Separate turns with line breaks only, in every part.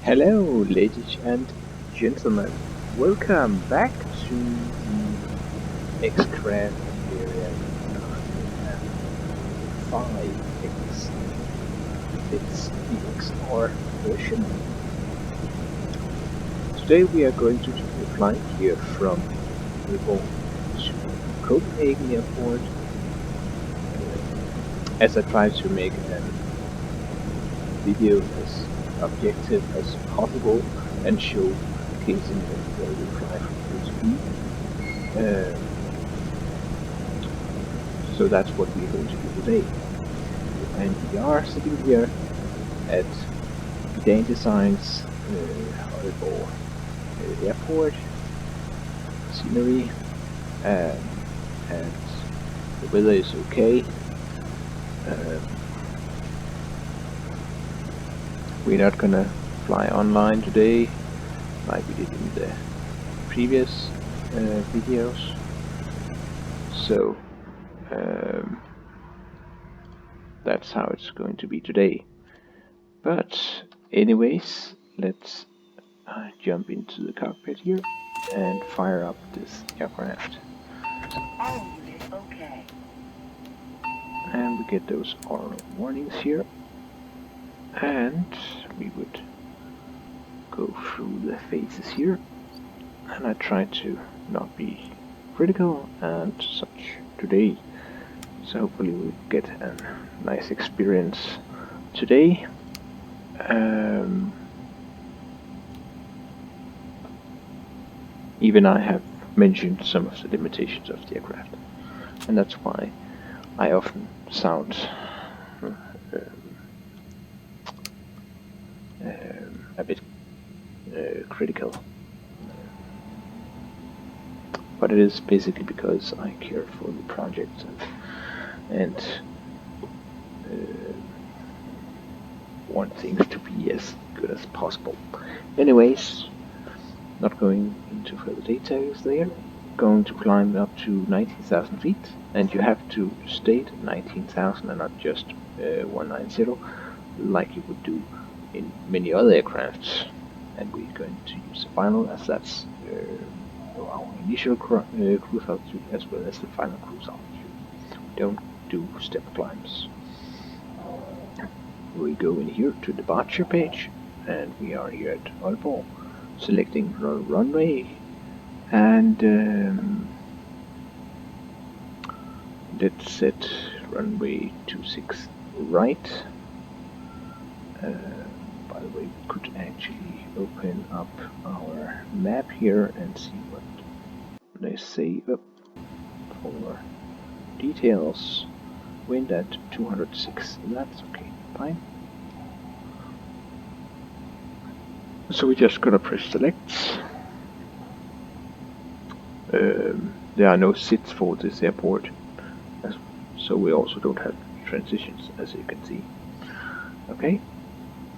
Hello, ladies and gentlemen. Welcome back to the X-Craft area 5X. It's the XR version. Today we are going to do a flight here from Aalborg to Copenhagen Airport. As I try to make a video as objective as possible and show the case in where we fly from A to B. So that's what we're going to do today. And we are sitting here at Dane Designs Aalborg Airport. Scenery, and the weather is okay. We're not gonna fly online today like we did in the previous videos. So that's how it's going to be today. But anyways, let's jump into the cockpit here and fire up this aircraft.
All units okay.
And we get those auto warnings here. And we would go through the phases here. And I try to not be critical and such today. So hopefully we'll get a nice experience today. Even I have mentioned some of the limitations of the aircraft, and that's why I often sound a bit critical. But it is basically because I care for the project and want things to be as good as possible. Anyways, not going into further details there. Going to climb up to 19,000 feet, and you have to state 19,000 and not just 190 like you would do in many other aircrafts. And we're going to use the final as that's our initial cruise altitude as well as the final cruise altitude. We don't do step climbs. We go in here to the departure page, and we are here at Aalborg, selecting runway, and let's set runway 26 right. By the way, we could actually open up our map here and see what they say up for details. Wind at 206, that's okay, fine. So we're just gonna press select. There are no SIDs for this airport, so we also don't have transitions, as you can see. Okay,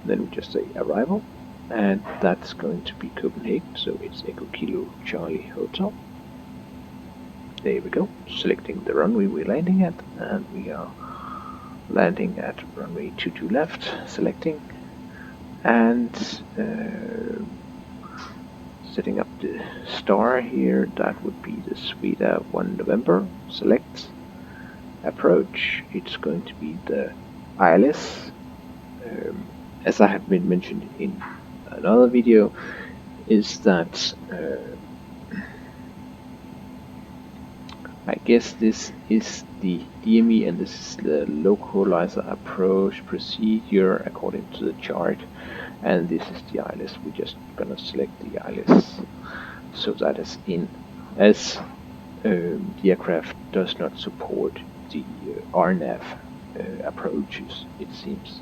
then we just say arrival, and that's going to be Copenhagen, so it's Echo Kilo Charlie Hotel. There we go, selecting the runway we're landing at, and we are landing at runway 22 left, selecting, and setting up the star here. That would be the Sweda 1 November, select, approach, it's going to be the ILS. As I have been mentioned in another video, is that I guess this is the DME and this is the localizer approach procedure according to the chart, and this is the ILS. We're just gonna select the ILS, so that is in, as the aircraft does not support the RNAV approaches, it seems.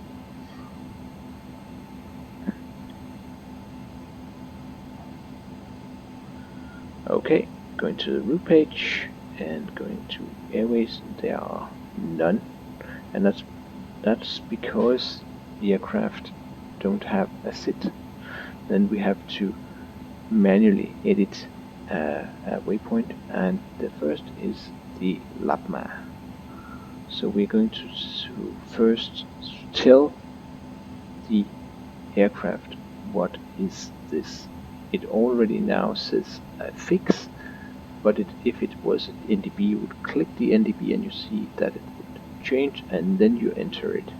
Okay, going to the route page and going to airways. There are none, and that's because the aircraft don't have a SID. Then we have to manually edit a waypoint, and the first is the LAPMA. So we're going to first tell the aircraft what is this? It already now says fix, but if it was NDB, you would click the NDB and you see that it would change, and then you enter it.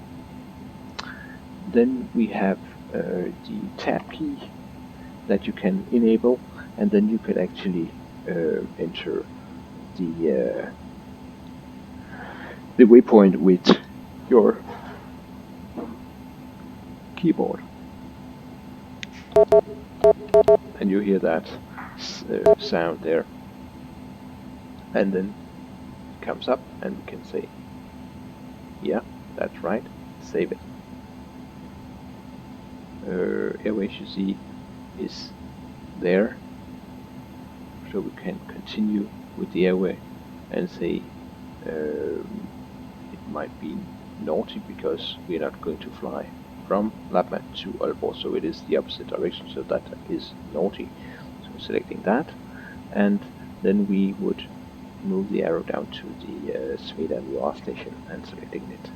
Then we have the tab key that you can enable, and then you could actually enter the waypoint with your keyboard, and you hear that sound there, and then it comes up and we can say, yeah, that's right, save it. Airways, you see, is there, so we can continue with the airway and say it might be naughty because we're not going to fly from Lapland to Aalborg, so it is the opposite direction, so that is naughty. So selecting that, and then we would move the arrow down to the Sveda VR station and selecting it,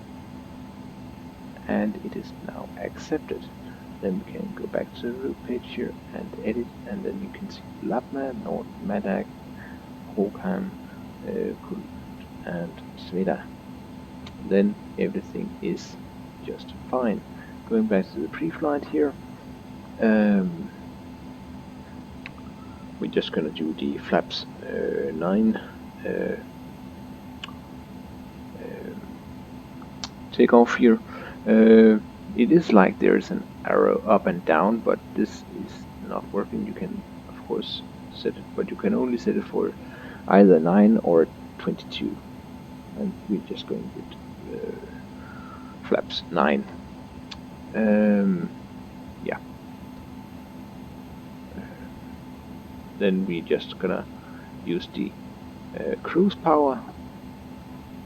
and it is now accepted. Then we can go back to the route page here and edit, and then you can see Lapland, Nord, Madag, Håkan, Kult, and Sveda. Then everything is just fine. Going back to the pre-flight here, we're just gonna do the flaps 9 takeoff here. It is like there's an arrow up and down, but this is not working. You can of course set it, but you can only set it for either 9 or 22, and we're just going with flaps 9. Yeah. Then we're just gonna use the cruise power,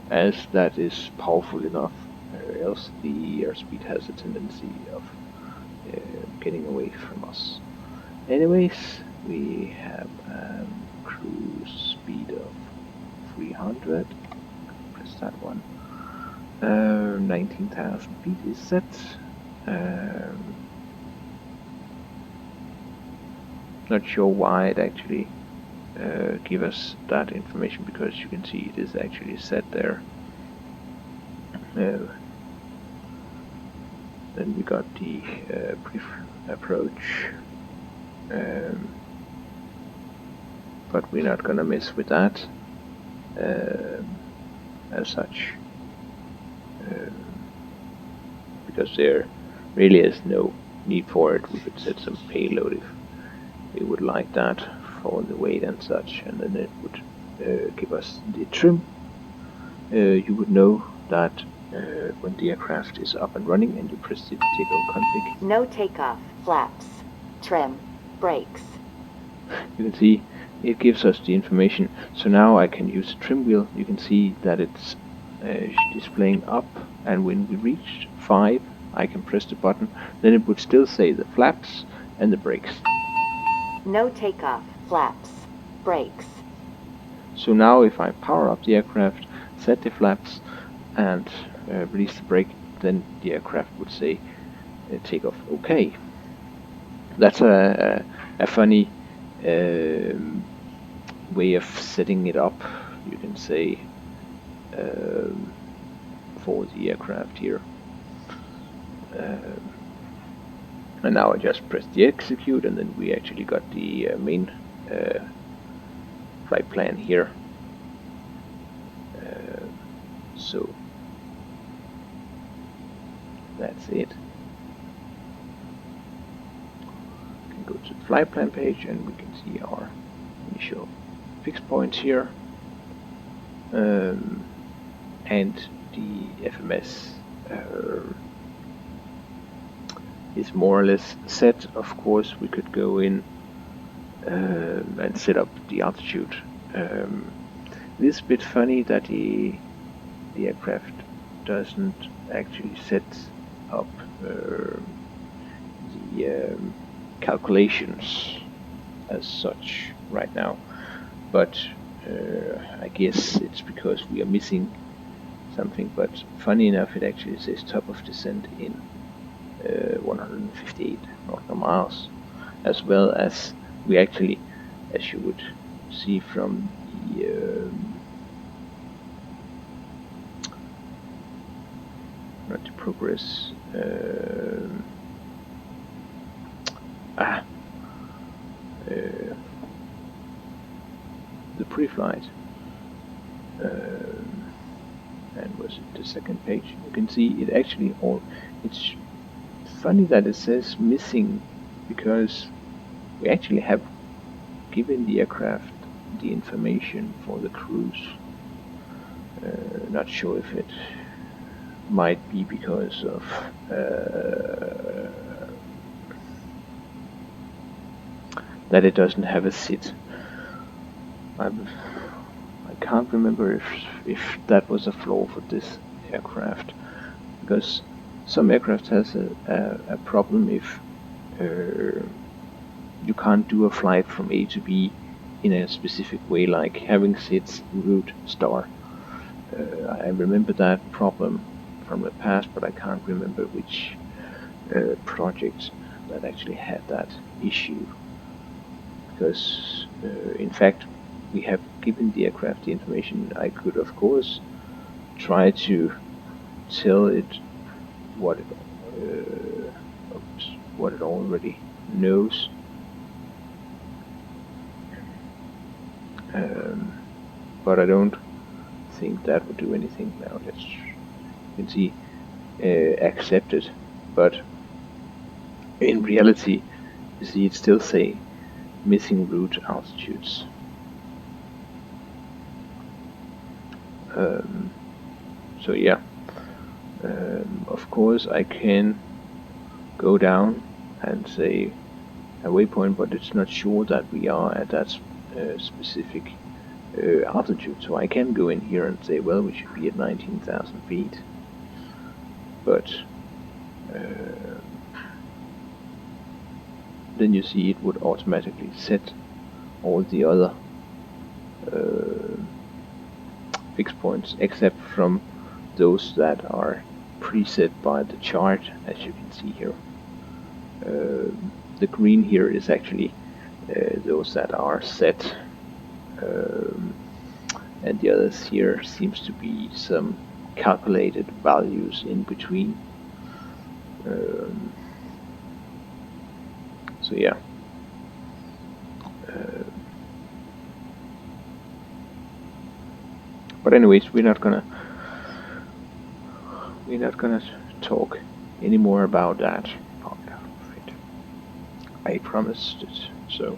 as that is powerful enough, else the airspeed has a tendency of getting away from us. Anyways, we have cruise speed of 300. Press that one. 19,000 feet is set. Not sure why it actually give us that information, because you can see it is actually set there. Then we got the brief approach, but we're not gonna mess with that as such, because there really is no need for it. We could set some payload if we would like that for the weight and such, and then it would give us the trim. You would know that when the aircraft is up and running and you press the takeoff config.
No takeoff, flaps, trim, brakes.
You can see it gives us the information. So now I can use the trim wheel. You can see that it's displaying up, and when we reach 5, I can press the button. Then it would still say the flaps and the brakes.
No takeoff, flaps, brakes.
So now if I power up the aircraft, set the flaps, and release the brake, then the aircraft would say takeoff okay. That's a funny way of setting it up, you can say, for the aircraft here. And now I just press the execute, and then we actually got the main flight plan here. So that's it. We can go to the flight plan page, and we can see our initial fixed points here, and the FMS is more or less set. Of course, we could go in and set up the altitude. It is a bit funny that the aircraft doesn't actually set up the calculations as such right now, but I guess it's because we are missing something. But funny enough, it actually says top of descent in 100 158 nautical miles, as well as we actually, as you would see from the not the progress, the pre-flight, and was it the second page? You can see it actually all. It's funny that it says missing, because we actually have given the aircraft the information for the cruise. Not sure if it might be because of that it doesn't have a SID. I can't remember if that was a flaw for this aircraft, because some aircraft has a problem if you can't do a flight from A to B in a specific way, like having SIDs route star. I remember that problem from the past, but I can't remember which project that actually had that issue, because in fact we have given the aircraft the information. I could of course try to tell it what it already knows, but I don't think that would do anything. Now you can see accepted, but in reality you see it still say missing route altitudes. So yeah, of course I can go down and say a waypoint, but it's not sure that we are at that specific altitude. So I can go in here and say, well, we should be at 19,000 feet, but then you see it would automatically set all the other fixed points, except from those that are preset by the chart, as you can see here. The green here is actually those that are set, and the others here seems to be some calculated values in between. So yeah. But anyways, we're not gonna talk anymore about that part of it. I promised it. So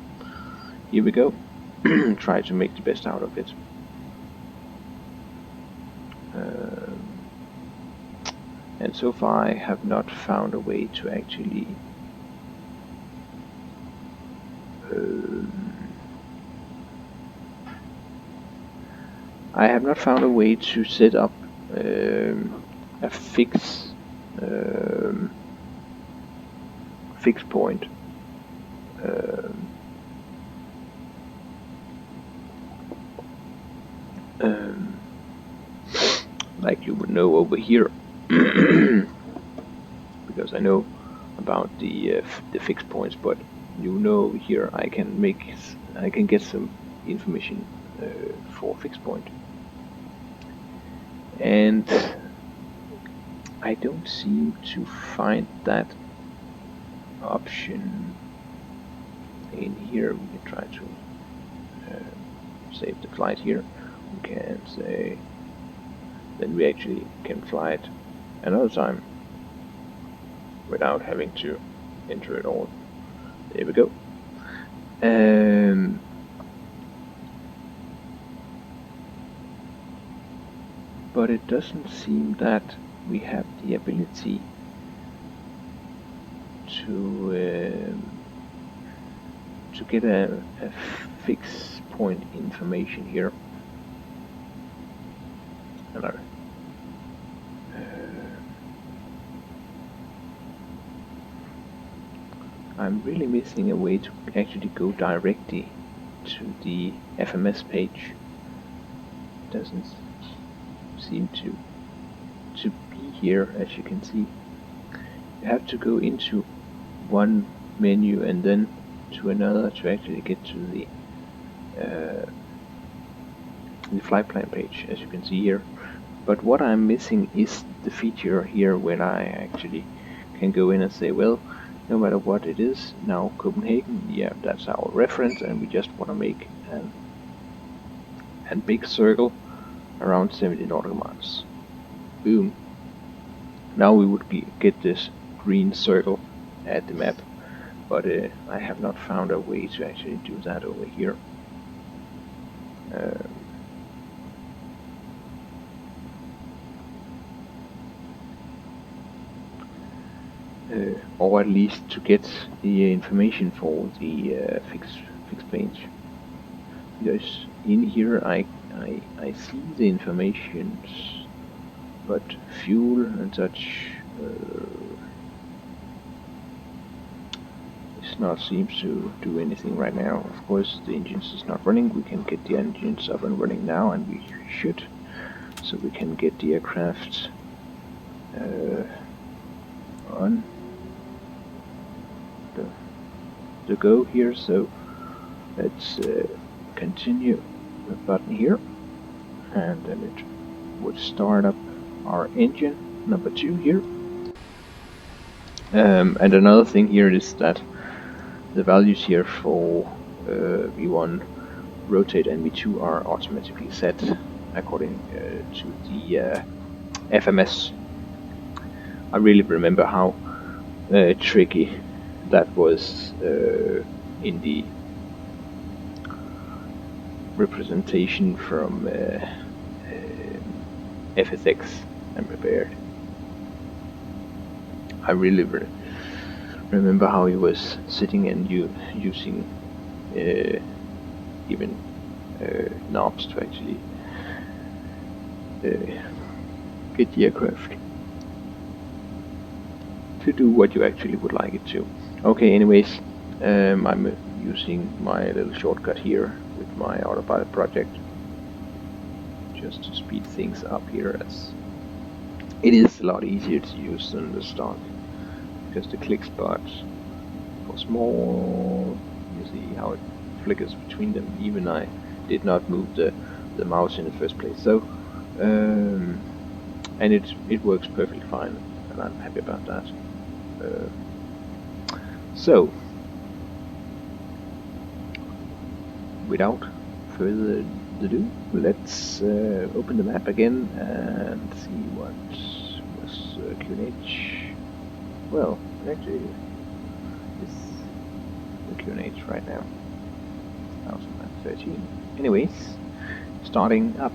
here we go. Try to make the best out of it. And so far I have not found a way to actually set up a fixed point. Like you would know over here, because I know about the fixed points, but you know here I can get some information for fixed point, and I don't seem to find that option in here. We can try to save the flight here. We can say then we actually can fly it another time without having to enter it all. There we go. But it doesn't seem that we have the ability to get a fixed point information here. And I'm really missing a way to actually go directly to the FMS page. It doesn't seem to be here, as you can see. you have to go into one menu and then to another to actually get to the flight plan page, as you can see here. But what I'm missing is the feature here when I actually can go in and say, well, no matter what it is, now Copenhagen, yeah, that's our reference, and we just want to make a big circle around 70 nautical miles. Boom. Now we would get this green circle at the map, but I have not found a way to actually do that over here. Or at least to get the information for the fixed page. Because in here I see the information, but fuel and such not seems to do anything right now. Of course, the engines is not running. We can get the engines up and running now, and we should, so we can get the aircraft on the go here. So let's continue the button here, and then it would start up our engine number 2 here. And another thing here is that the values here for V1 rotate and V2 are automatically set according to the FMS. I really remember how tricky that was in the representation from FSX and prepared. I really remember how he was sitting and using even knobs to actually get the aircraft to do what you actually would like it to. Okay, anyways, I'm using my little shortcut here with my autopilot project just to speed things up here, as it is a lot easier to use than the stock, because the click spots for small, you see how it flickers between them. Even I did not move the mouse in the first place, so and it works perfectly fine, and I'm happy about that. So without further ado, let's open the map again and see what was EKYT. Well, actually, it's EKYT right now. 2013. Anyways, starting up.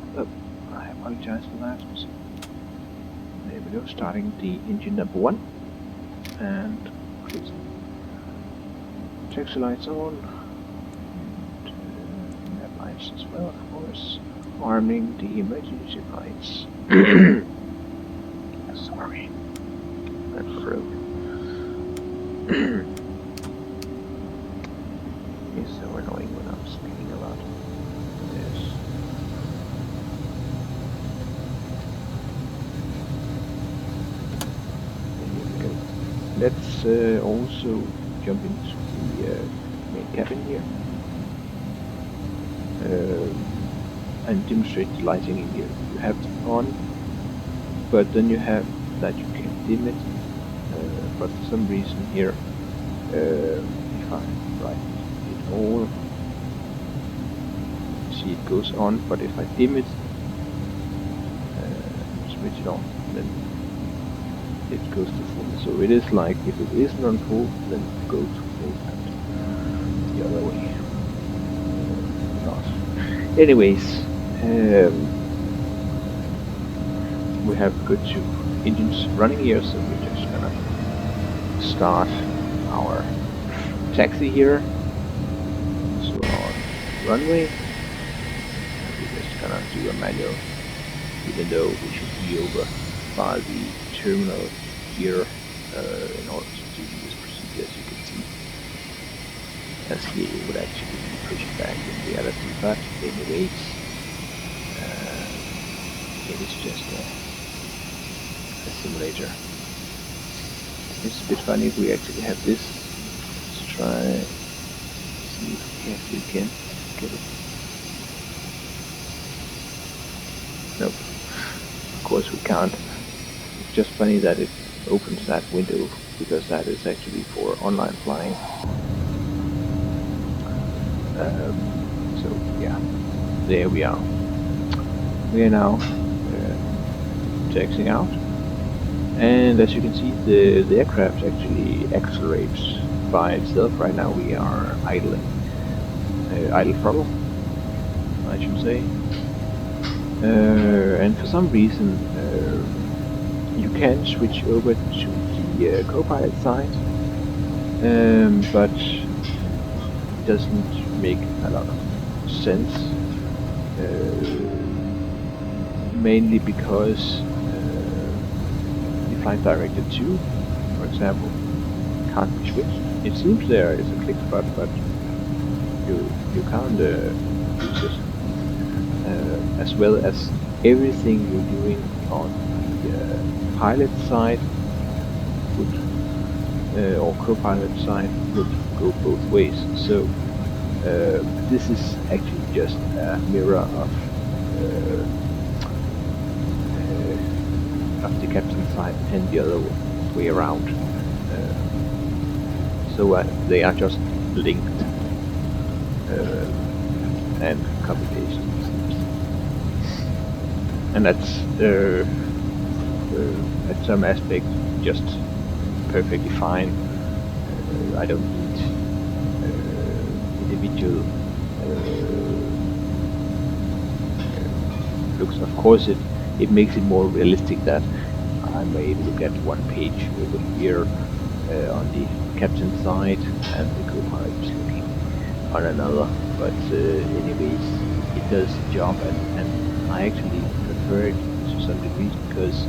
I apologize for that. There we go. Starting the engine number 1 and closing. Taxi lights on. Lights as well, of course. Arming the emergency lights. Sorry, my throat. It's so annoying when I'm speaking a lot. Yes. There we go. Let's also jump into the main cabin here. And demonstrate the lighting in here. You have it on, but then you have that you can dim it, but for some reason here, if I write it all, see it goes on, but if I dim it, switch it on, then it goes to full. So it is like, if it isn't on full, then go to full, and the other way. Anyways, we have good 2 engines running here, so we're just gonna start our taxi here to our runway. And we're just gonna do a manual, even though we should be over by the terminal here in order to do this procedure, as you can see. As here you would actually push back in reality, but anyways, it is just a simulator. It's a bit funny we actually have this. Let's try see if we actually can get it. Nope, of course we can't. It's just funny that it opens that window because that is actually for online flying. So yeah, there we are. We are now taxiing out, and as you can see, the aircraft actually accelerates by itself. Right now we are idling, idle throttle, I should say. And for some reason, you can switch over to the co-pilot side, but it doesn't make a lot of sense. Mainly because the flight director 2, for example, can't be switched. It seems there is a click spot, but you can't use it. As well as everything you're doing on the pilot side would, or co-pilot side would go both ways. So this is actually just a mirror of the captain side and the other way around. So they are just linked and combinations. And that's at some aspect just perfectly fine. I don't need individual looks. Of course, it makes it more realistic that I may look at one page over here on the captain side and the co-pilot is looking on another. But anyways, it does the job, and I actually prefer it to some degree because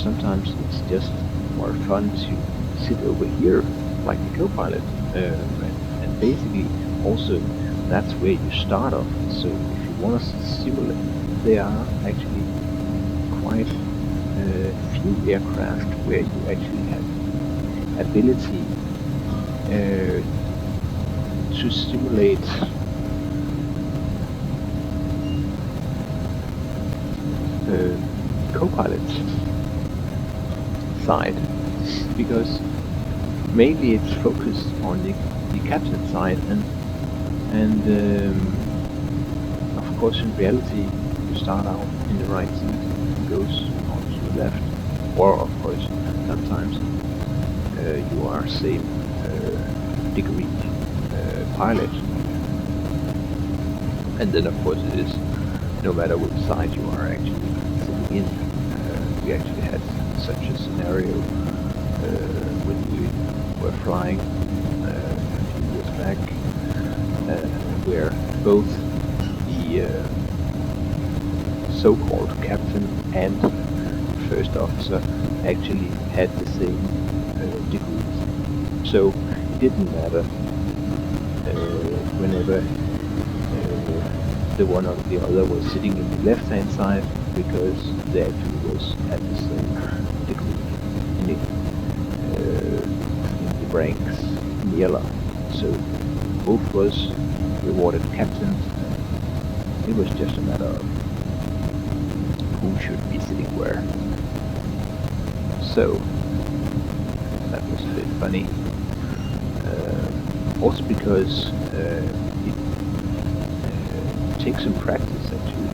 sometimes it's just more fun to sit over here like the co-pilot, and basically also that's where you start off. So if you want to simulate, there are actually quite few aircraft where you actually have ability to simulate co-pilot side, because mainly it's focused on the captain side, and of course in reality you start out in the right seat and goes on to the left, or of course sometimes you are same degree pilot, and then of course it is no matter which side you are actually sitting in. We actually had such a scenario when we were flying a few years back, where both the so-called captain and first officer actually had the same degrees. So it didn't matter whenever the one or the other was sitting in the left-hand side, because they actually was at the same degree in the ranks nearly. So both was rewarded captains. It was just a matter of who should be sitting where. So that was a bit funny. Also because it takes some practice actually.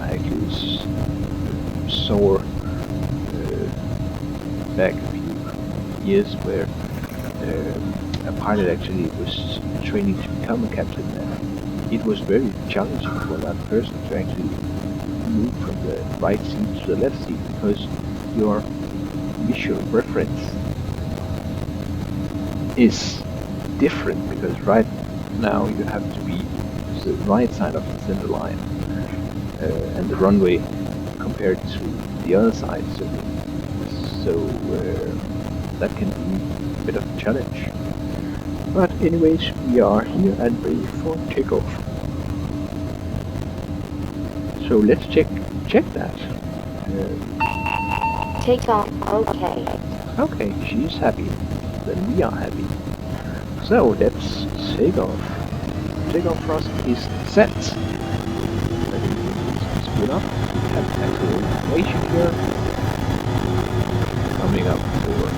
I actually saw back a few years where a pilot actually was training to become a captain, and it was very challenging for that person to actually move from the right seat to the left seat, because your visual reference is different, because right now you have to be to the right side of the center line and the runway compared to the other side, so that can be a bit of a challenge. But anyways, we are here and ready for takeoff. So let's check that.
Take off. Okay.
Okay, she's happy. Then we are happy. So let's take off. Takeoff thrust is set. Letting the speed up. We have acceleration here. Coming up for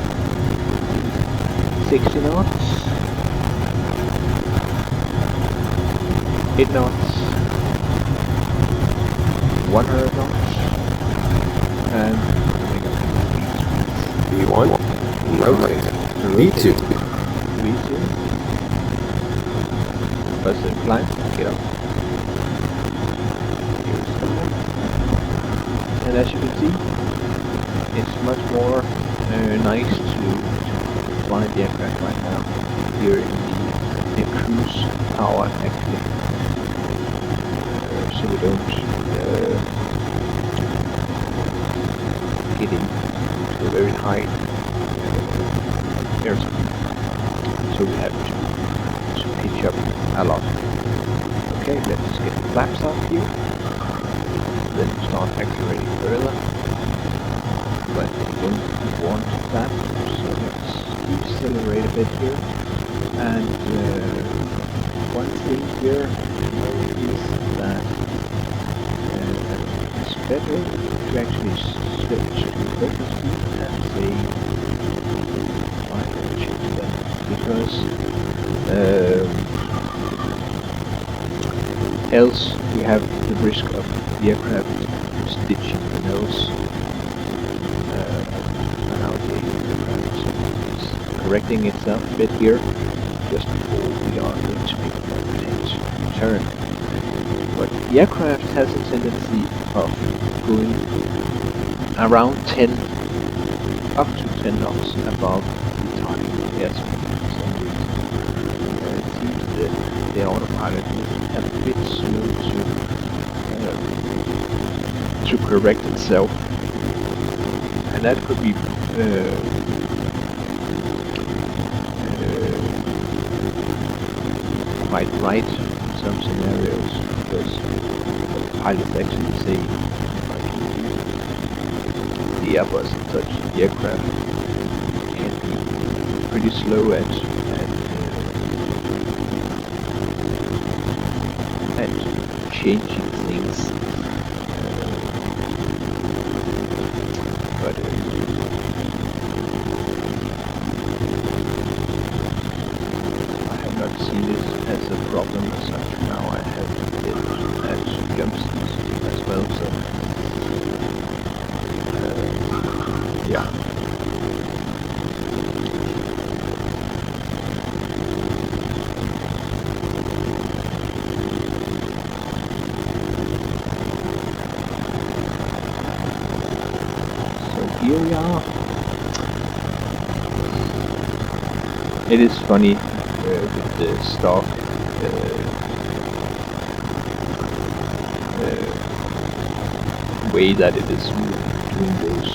60 knots. 8 knots. 100 knots. And coming up
V1, rotate. V2,
V2. First then climb, get up. Here's the one. And as you can see, it's much more nice to fly the aircraft right now. Here in the cruise tower actually. So we don't get into a very high airspeed. So we have to pitch up a lot. Okay, let's get the flaps out here. Then start accelerating further. But we don't want that, so let's decelerate a bit here. And one thing here is that it's better to actually switch to local speed and say change that, because else we have the risk of the aircraft stitching the nose. Correcting itself a bit here just before we are going to make a change turn. But the aircraft has a tendency of going around 10 up to 10 knots above the target airspeed for some reason. It seems that the autopilot is a bit slow to correct itself, and that could be quite right in some scenarios, because pilots actually say the Airbus and such, the aircraft can be pretty slow at changing things. But I have not seen this as a problem as such. Now I have it at jumps as well, so yeah. So here we are. It is funny with the stock way that it is doing those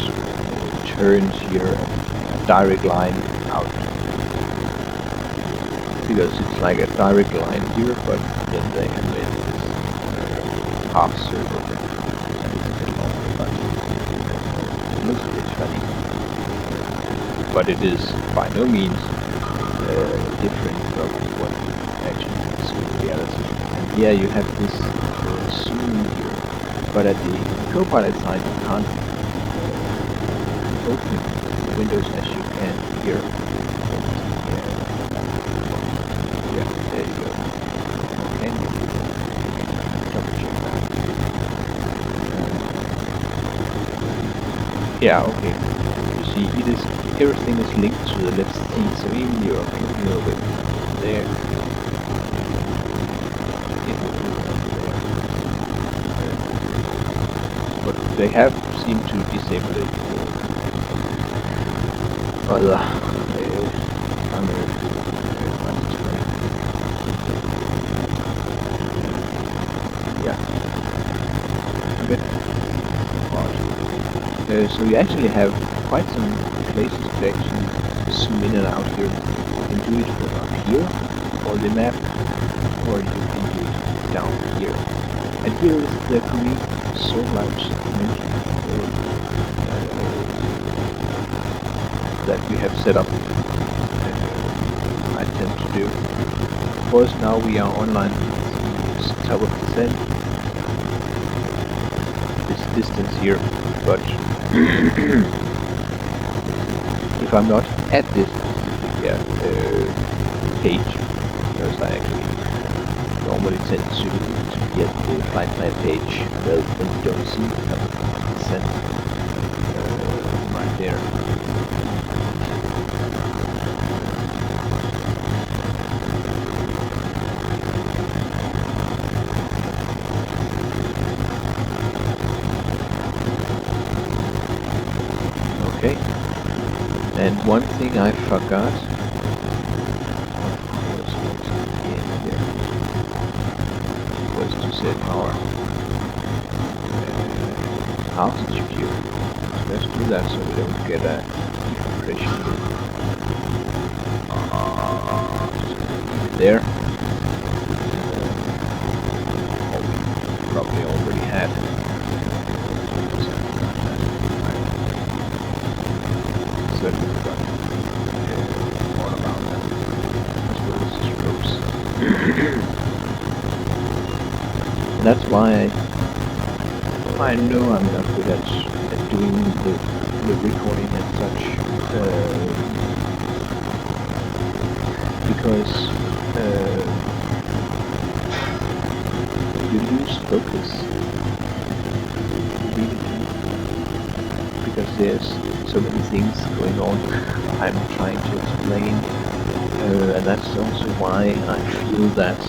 turns here, a direct line out, because it's like a direct line here, but then they have made this half circle. It looks a bit funny, but it is by no means different from what actually is in reality. And here you have this zoom here, but at the co-pilot side you can't open the windows as you can here. Yeah, there you go. Can you double check that? Yeah, okay. You see, it is everything is linked to the left seat, so even you're looking over there. But they have seemed to disable it for other yeah, a bit odd. So you actually have quite some places to actually zoom in and out here. You can do it from up here, or the map, or you can do it down here. And here is the green solar that we have set up. I tend to do. Of course, now we are online top of the set. This distance here, but if I'm not at this page, because I actually normally tend to get the flight plan page, well, then you don't see the percent right there. Okay, and one thing I forgot. To set our altitude here. So let's do that so we don't get a depression there. We probably already had certainly got more about that as well as strokes. That's why I know I'm not good at doing the recording and such, because you lose focus, really, because there's so many things going on I'm trying to explain, and that's also why I feel that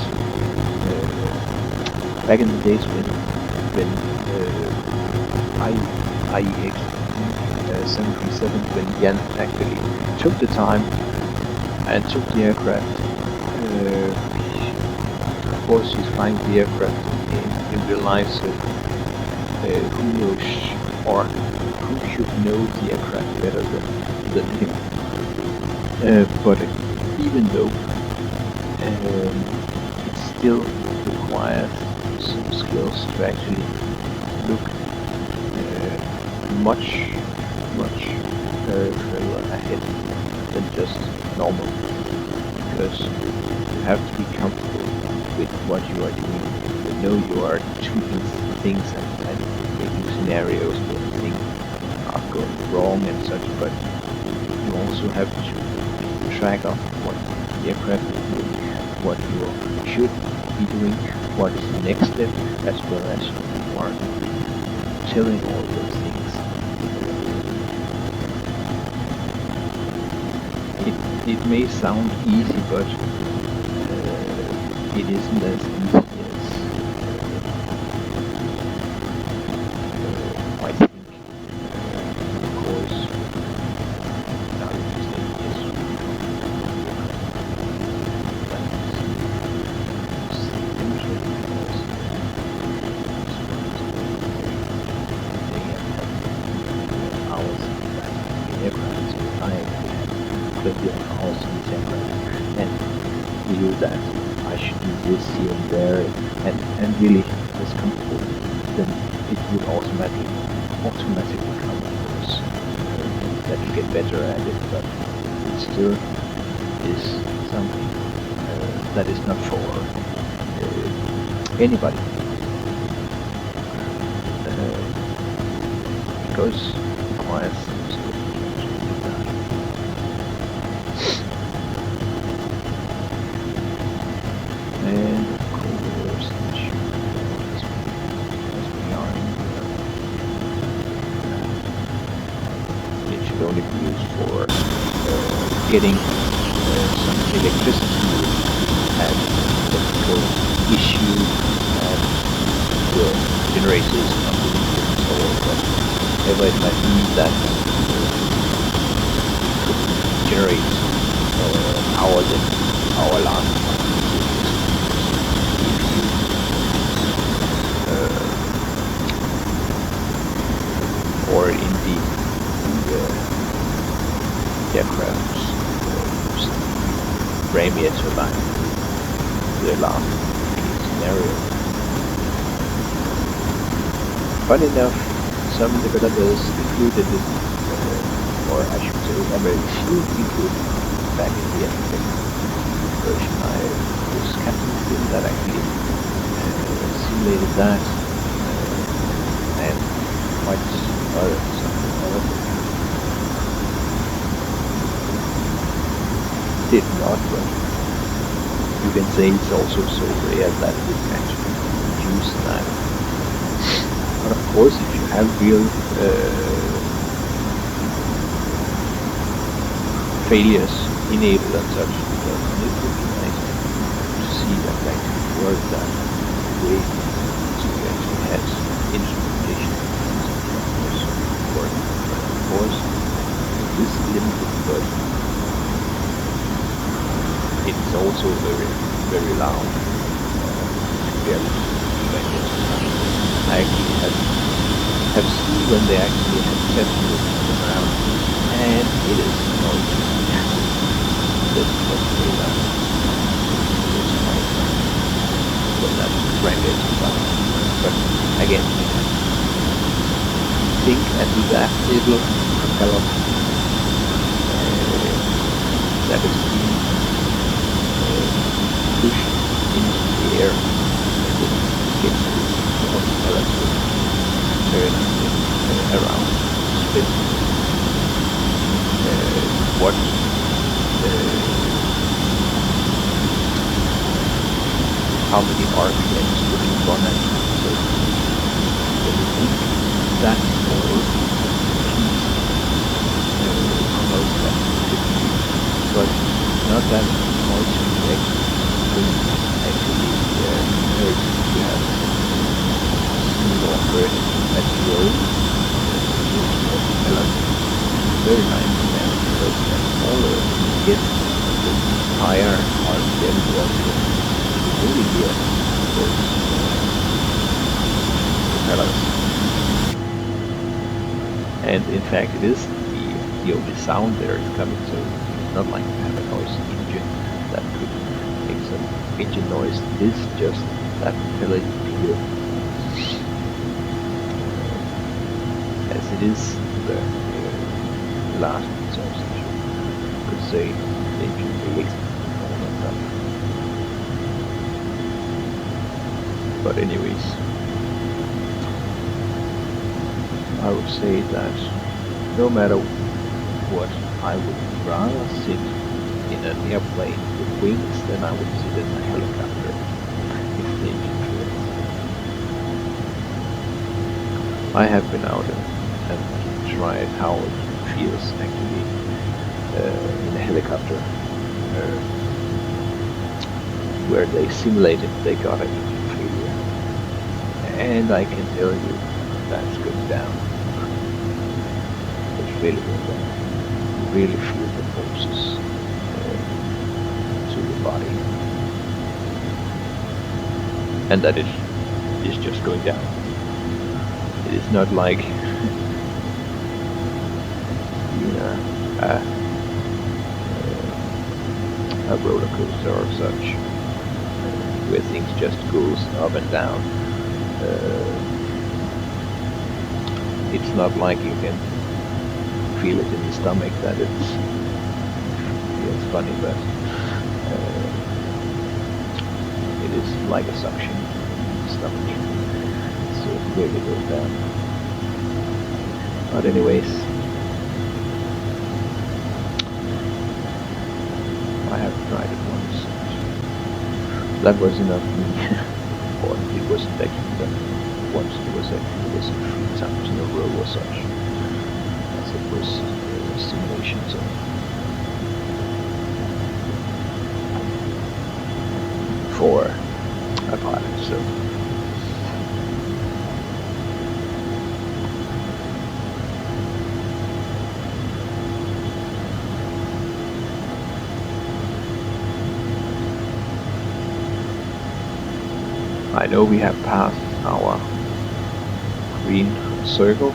back in the days when EKYT 737, when Jan actually took the time and took the aircraft, of course he's flying the aircraft in real life, so who knows, or who should know the aircraft better than him. But even though it still requires some skills to actually look much further ahead than just normal, because you have to be comfortable with what you are doing. You know you are tweaking things and making scenarios where things are going wrong and such, but you also have to keep track of what the aircraft is doing, what you should be doing, what is the next step, as well as you are telling all those things. It may sound easy, but it isn't as easy as I think. Of course, now you just say yes. That I should do this here and there, and really is comfortable, then it will automatically come, of course, that you get better at it, but it still is something that is not for anybody, because it requires and of course it should only be used for getting some electricity at electrical issue and the generators or whatever it might be that could generate power than our alarm. Or in the aircraft's Premier turbine, the alarm scenario. Funny enough, some developers included it, or I should say a very few people back in the Epitech version. I was captain sim that actually simulated that, and quite something other did not, but you can say it's also so rare that it can actually use that. But of course, if you have real failures enabled and such, then it would be nice to see that actually work that way, so you actually have instrumentation working. But of course, it is limited, but it's also very, very loud. I actually have seen when they actually have tested it on the ground, and it is noisy. This is what they done. It's noisy when that rendered stuff. But again, think and do that little propeller that is being pushed into the air, and it gets the propeller to turn around, spin. What how many RPMs would you run at? So when you think that all promotes that 50, but not that noise effect actually hurt to have more burning at low very nice because the smaller you get, the higher RPM volume you really hear those propellers. And in fact it is the only sound there is coming, so it's not like you have a noisy engine that could make some engine noise. It is just that propeller you hear, as it is the last resource, you could say, the engine released all of that. But anyways, I would say that no matter what, I would rather sit in an airplane with wings than I would sit in a helicopter if the engine fails. I have been out and tried how it feels actually in a helicopter, where they simulated they got an engine failure, and I can tell you that's going down. It's really going down. You really feel the forces to the body, and that it is just going down. It is not like a roller coaster or such, where things just goes up and down. It's not like you can feel it in the stomach that it feels funny, but it is like a suction in the stomach, so it really goes down. But anyways, I have tried it once. That was enough for me. Or it wasn't actually that once, it was 3 times in a row or such, as it was simulations for a pilot. So I know we have passed our green circle,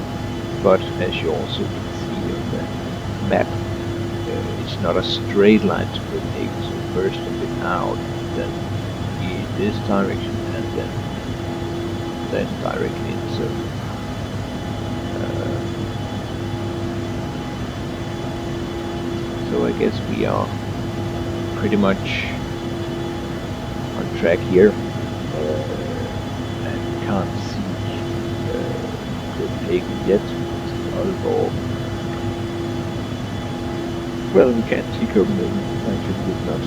but as you also can see on the map, it's not a straight line to Copenhagen, so first a bit out, then in this direction, and then directly in. So So I guess we are pretty much on track here. And can't see Copenhagen yet. Although, well, we can't see Copenhagen. I just did not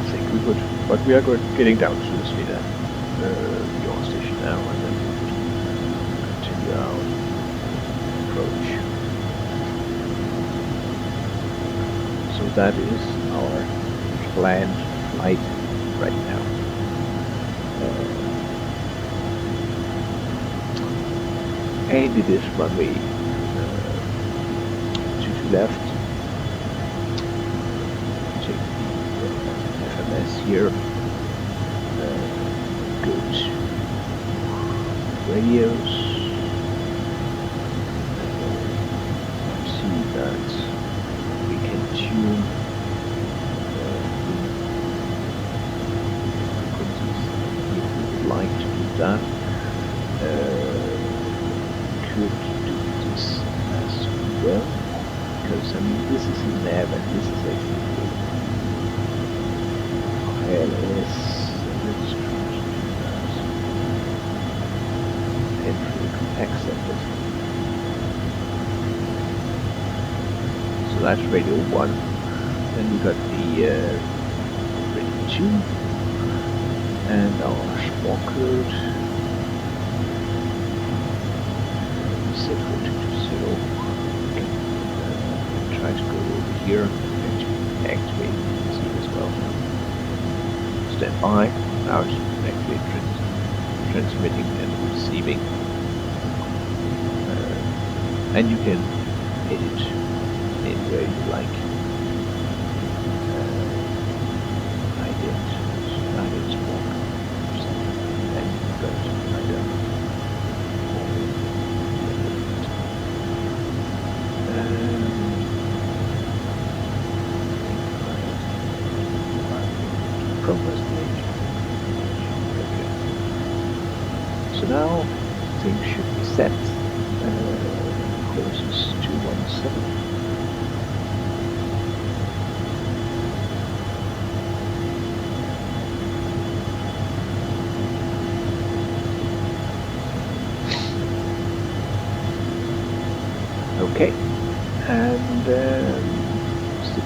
think we would, but we are getting down to the Sveda your station now, and then we will continue our approach. So that is our planned flight right now. And it is runway 22 left. Take the FMS here. Go to radios. See that we can tune frequencies if we would like to do that. Could do this as well, because I mean this is a nav and this is actually ILS. Let's try to do that. Entry accepted. So that's radio 1. Then we got the radio 2 and our small code. Set for 220. We can try to go over here and activate C as well. Stand by. Now it's actually transmitting and receiving. And you can edit anywhere you like. I did small and got like that. Progress page. Okay. So now things should be set. Course is 217. Okay, and 6.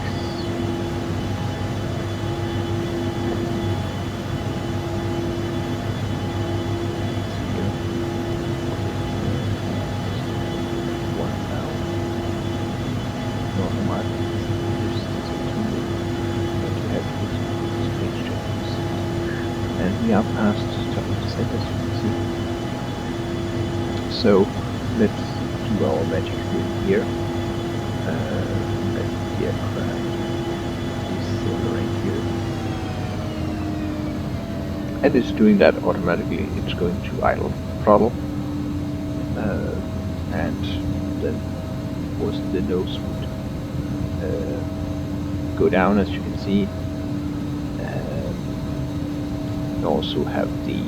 And we are past 20%, as you can see. So let's do our magic here. Let the aircraft decelerate here. And it's doing that automatically. It's going to idle throttle. And then, of course, the nose would go down, as you can see. And also have the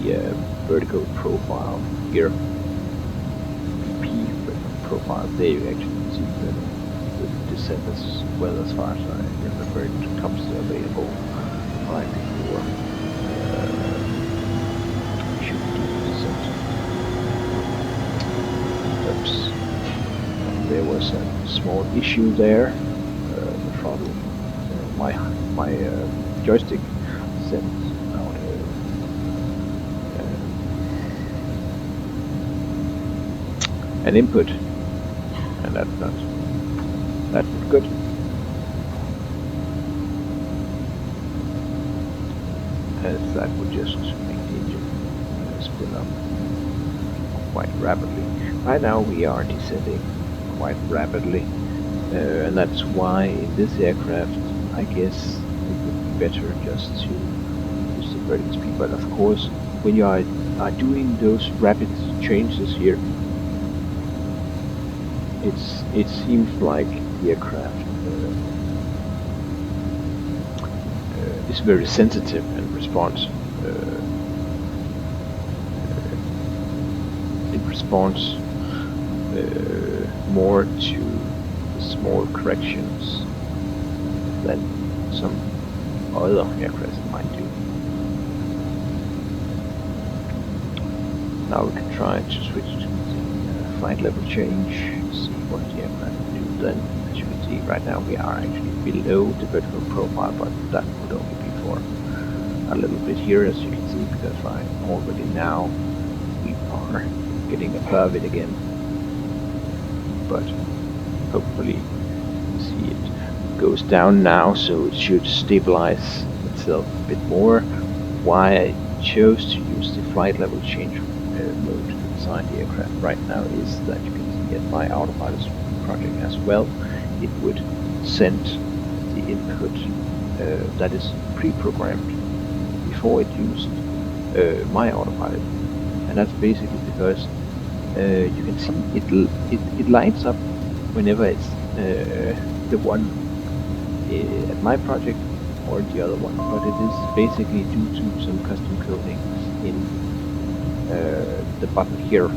vertical profile here. Profile. There you actually see the descent as well, as far as I remember. It comes available right before we should do the descent. Oops. There was a small issue there. The throttle, my joystick sent out an input. And that's not good. As that would just make the engine spin up quite rapidly. Right now we are descending quite rapidly, and that's why in this aircraft I guess it would be better just to use the vertical speed. But of course, when you are doing those rapid changes here, it seems like the aircraft is very sensitive and responds. It responds more to the small corrections than some other aircraft might do. Now we can try to switch to the flight level change, see what the aircraft will do then. As you can see, right now we are actually below the vertical profile, but that would only be for a little bit here, as you can see, because right already now we are getting above it again. But hopefully you see it goes down now, so it should stabilize itself a bit more. Why I chose to use the flight level change mode inside the aircraft right now is that you can see at my autopilot project as well, it would send the input that is pre-programmed before it used my autopilot, and that's basically because you can see it lights up whenever it's the one at my project or the other one, but it is basically due to some custom coding in the button here.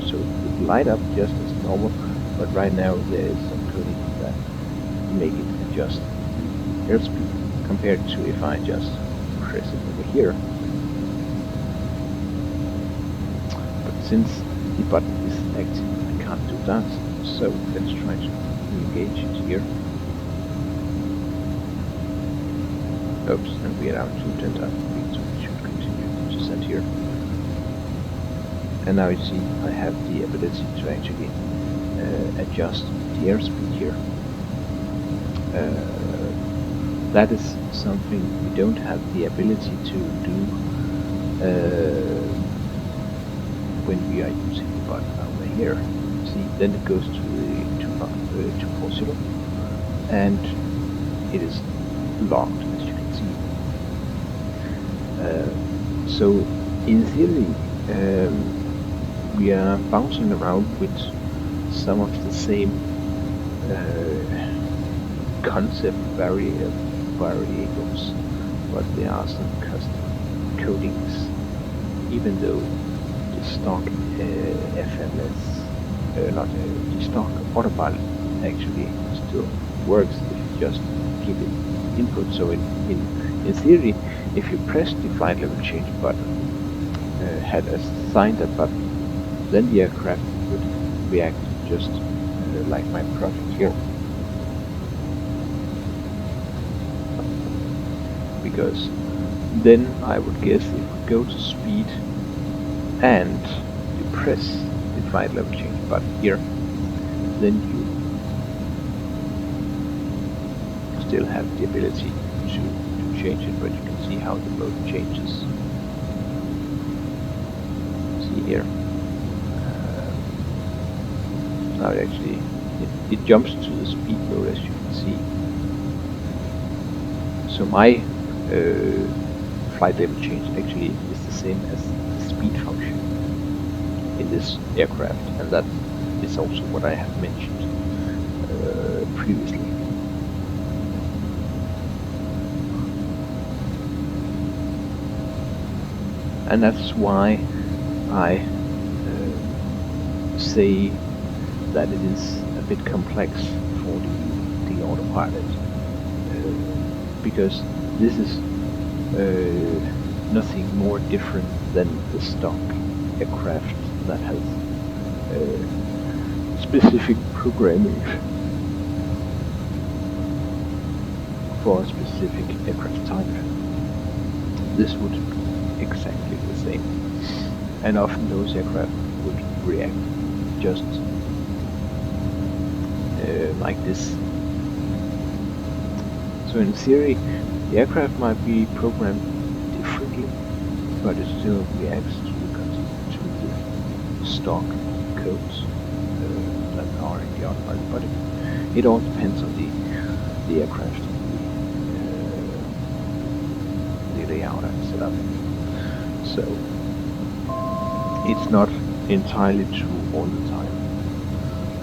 So it light up just as normal, but right now there is some coding that make it adjust the airspeed compared to if I just press it over here. But since the button is active, I can't do that. So let's try to re-engage it here. Oops, and we are down to 10,000 feet, so we should continue to set here. And now you see I have the ability to actually adjust the airspeed here. That is something we don't have the ability to do when we are using the button over here. See, then it goes to the 240 and it is locked, as you can see. So in theory, we are bouncing around with some of the same concept variables, but there are some custom codings, even though the stock FMS, not the stock autopilot actually still works if you just give it input. So in theory, if you press the flight level change button, had assigned that button, then the aircraft would react just like my project here. Because then I would guess if we go to speed and you press the flight level change button here, then you still have the ability to change it, but you can see how the mode changes. See here. Now it jumps to the speed mode, as you can see. So my flight level change actually is the same as the speed function in this aircraft, and that is also what I have mentioned previously. And that's why I say that it is a bit complex for the autopilot, because this is nothing more different than the stock aircraft that has specific programming for a specific aircraft type. This would be exactly the same, and often those aircraft would react just like this. So in theory, the aircraft might be programmed differently, but it still reacts to the stock codes that are in the autopilot. But it all depends on the aircraft, the layout and setup. So it's not entirely true all the time.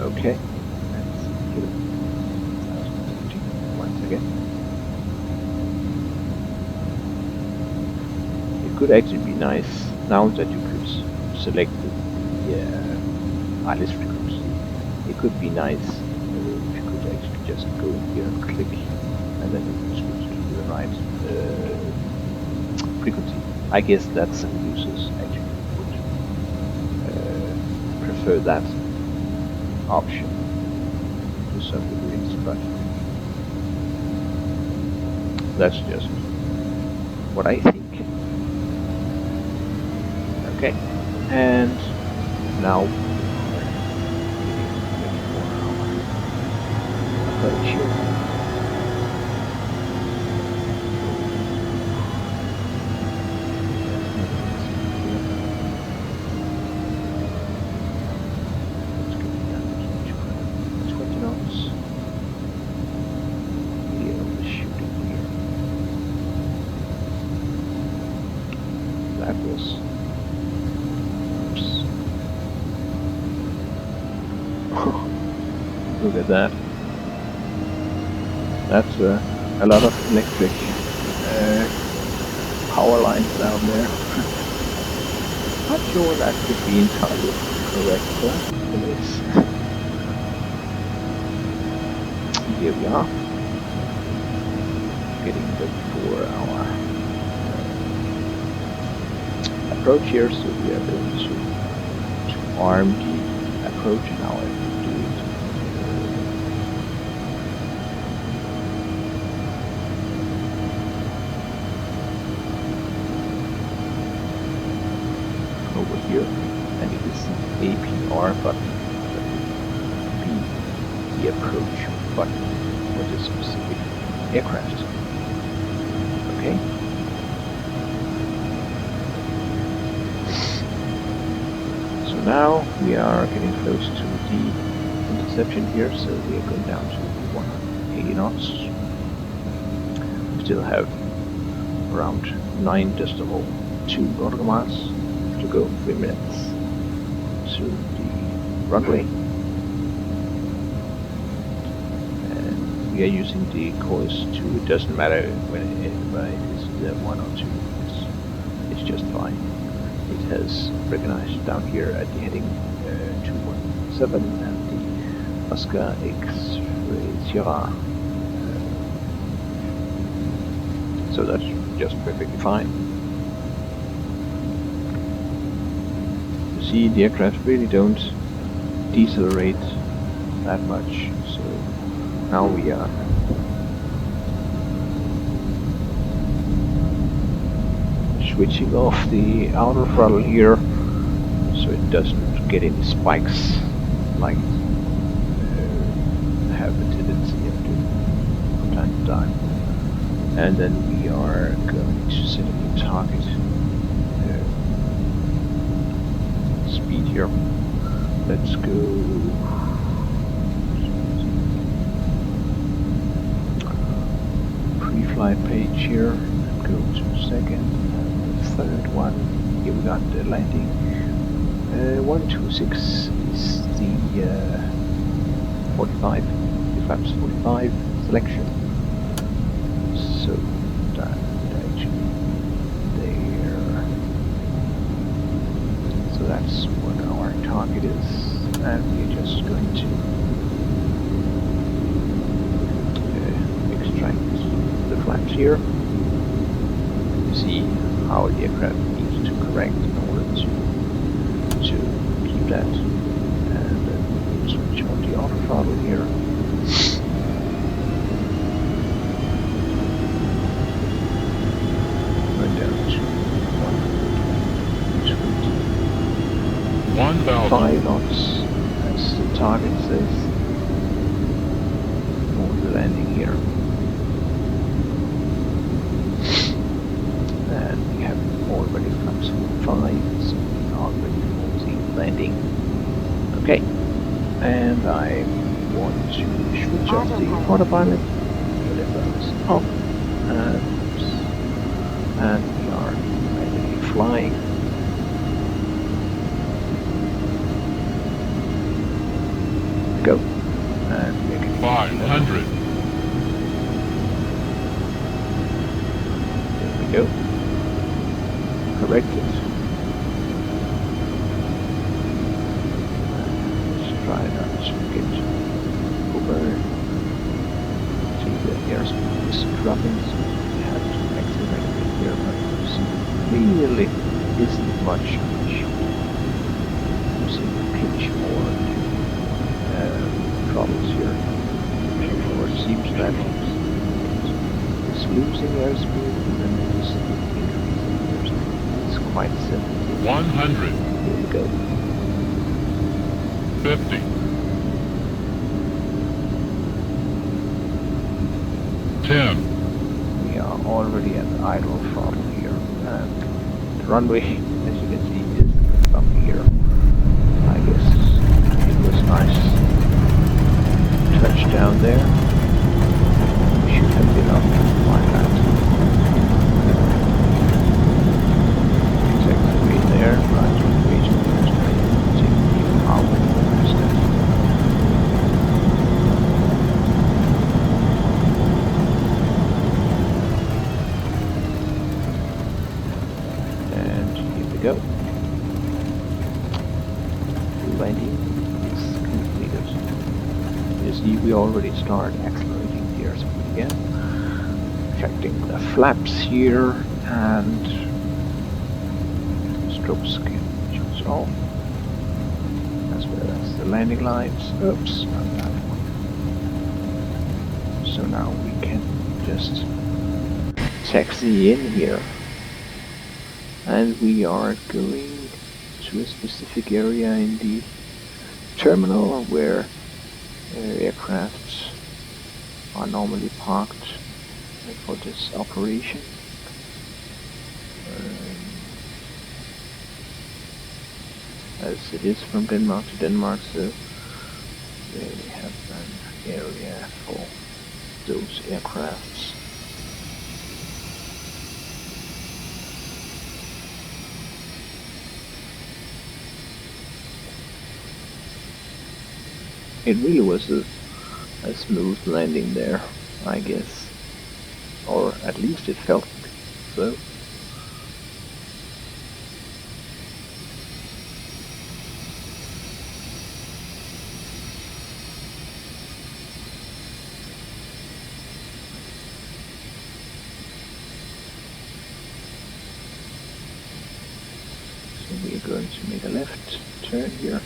Okay, let's hit it once again. It could actually be nice now that you could select the ILS frequency. It could be nice if you could actually just go here and click I guess that some users actually would prefer that option to some degrees, but that's just what I think. Okay, and now we are getting ready for our approach here. Let's go down to 20 knots. Yeah, we're shooting here. That was. Oops. Look at that. That's a lot of electric power lines down there. Not sure that could be entirely correct, but it is. Here we are. Getting ready for our approach here, so we are going to arm the approach now. I will do it over here, and it is the APR button that will be the approach button for this specific aircraft. Okay. So now we are getting close to the interception here, so we are going down to 180 knots. We still have around 9.2 nautical miles to go, 3 minutes to the runway. And we are using the course 2. It doesn't matter when it is the 1 or 2. It's just fine. It has recognized down here at the heading 217 and the Oscar X-ray Sierra. So that's just perfectly fine. You see, the aircraft really don't decelerate that much, so now we are switching off the outer throttle here so it doesn't get any spikes like have a tendency of doing from time to time. And then we are going to set a new target speed here. Let's go pre-flight page here and go to second and the third one. Here we got the landing. 126 is the 45, the flaps 45 selection. So that actually there. So that's what our target is, and we're just going to extract the flaps here. You see how the aircraft needs to correct in order to keep that, and then we'll switch on the auto throttle here. Right down to 125 knots, as the target says, for the landing here. And we have already flaps 45, so we are ready for the landing. Okay, and I want to switch off the autopilot. Let those off, and we are ready flying. Go, and we're getting
500.
There we go. Corrected. Let's try not to get over. See, the airspeed is dropping, so we have to accelerate a bit here, but you see really isn't much using pitch or throttles here. For it seems that it is losing airspeed and then it is increasing airspeed. It's quite simple.
100.
Here we go.
50. 10.
We are already at idle throttle here, and the runway, as you can see, is up here. I guess it was nice touchdown there. We should have been up by that. Exactly there, right? Go. Landing is completed. You see, we already start accelerating the airspeed again. Checking the flaps here and strobe skin off, as well as the landing lights. Oops, not that one. So now we can just taxi in here. And we are going to a specific area in the terminal where aircrafts are normally parked for this operation. As it is from Denmark to Denmark, so they have an area for those aircrafts. It really was a smooth landing there, I guess. Or at least it felt so. So we're going to make a left turn here.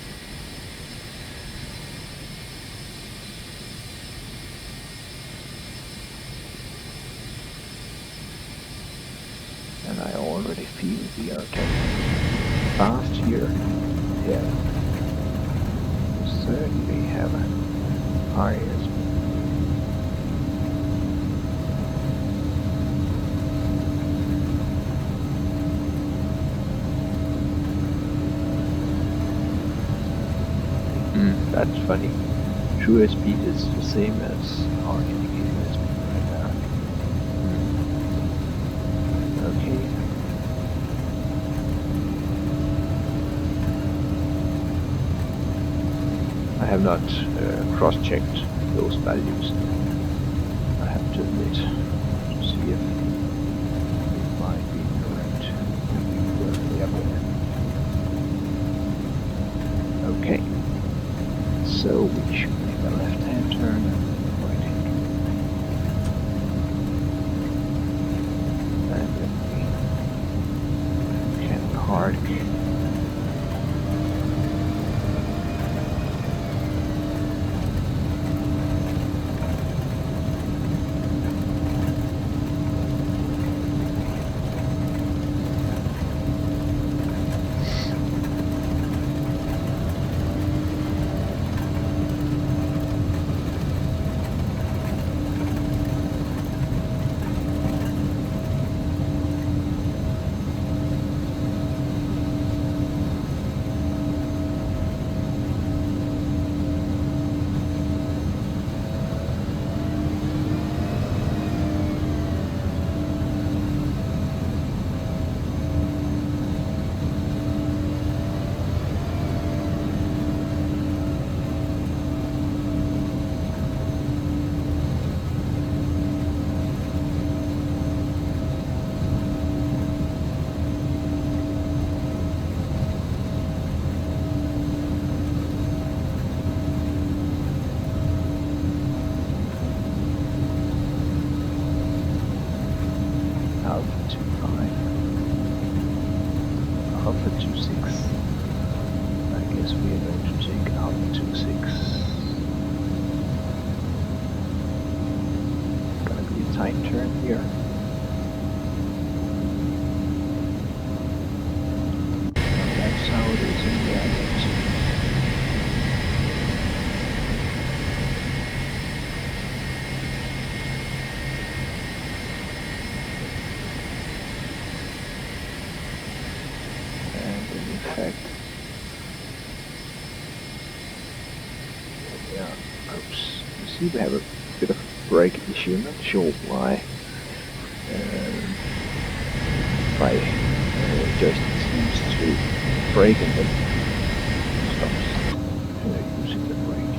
And I already feel we are getting fast here. Yeah. We certainly have a higher speed. That's funny. True speed is the same as our indicator speed right now. Okay. I have not cross-checked those values. I have to admit, to see if it might be correct. Okay. So we should make a left-hand turn and a right-hand turn. And then we can park. Alpha 26. I guess we are going to take Alpha 26. Gonna be a tight turn here. That's how it is in the island. And in fact, yeah, oops. You see we have a bit of a brake issue, not sure why. My joystick seems to brake and then stops using the brake.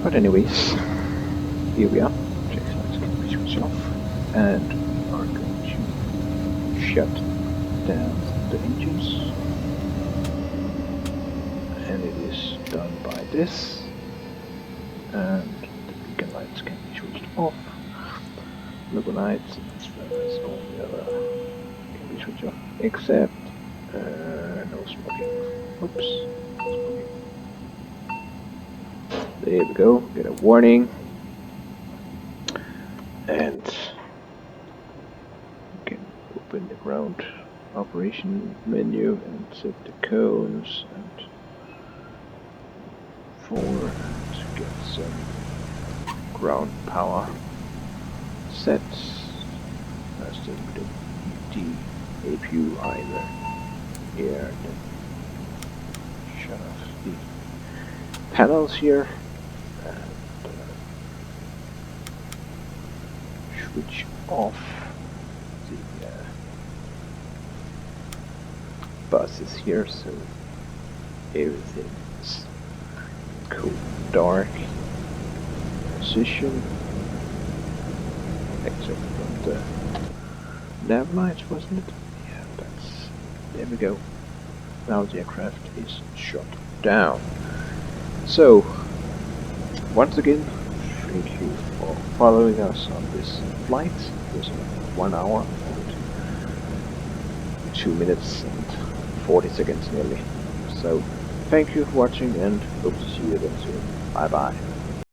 But anyways, here we are. Check lights can be switched off, and we are going to shut down the engines. And it is done by this. And the beacon lights can be switched off. Logo lights as well as all the other can be switched off, except no smoking. Oops, no smoking. There we go, get a warning. And you can open the ground operation menu and set the cones and to get some ground power set. I still don't need the APU either. Here, then shut off the panels here and switch off the buses here, so everything is cool dark position, except from the nav lights, wasn't it? Yeah, there we go. Now the aircraft is shut down. So, once again, thank you for following us on this flight. It was 1 hour and 2 minutes and 40 seconds nearly. So, thank you for watching and hope to see you again soon. Bye bye.